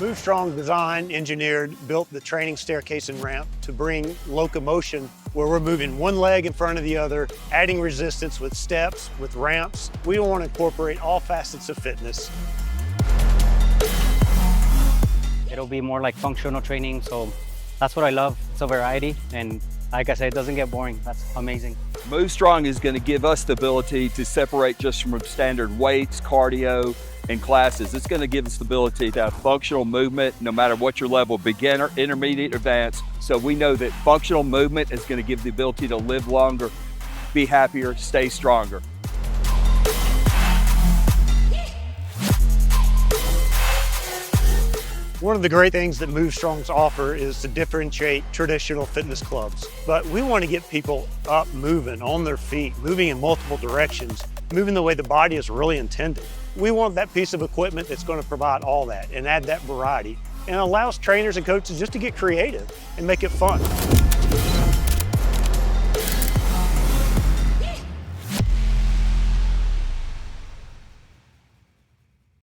MoveStrong designed, engineered, built the training staircase and ramp to bring locomotion where we're moving one leg in front of the other, adding resistance with steps, with ramps. We want to incorporate all facets of fitness. It'll be more like functional training, so that's what I love. It's a variety, and like I said, it doesn't get boring. That's amazing. MoveStrong is going to give us the ability to separate just from standard weights, cardio, and classes. It's going to give us the ability to have functional movement no matter what your level, beginner, intermediate, advanced. So we know that functional movement is going to give the ability to live longer, be happier, stay stronger. One of the great things that MoveStrong's offer is to differentiate traditional fitness clubs. But we want to get people up moving, on their feet, moving in multiple directions, moving the way the body is really intended. We want that piece of equipment that's going to provide all that and add that variety, and allows trainers and coaches just to get creative and make it fun.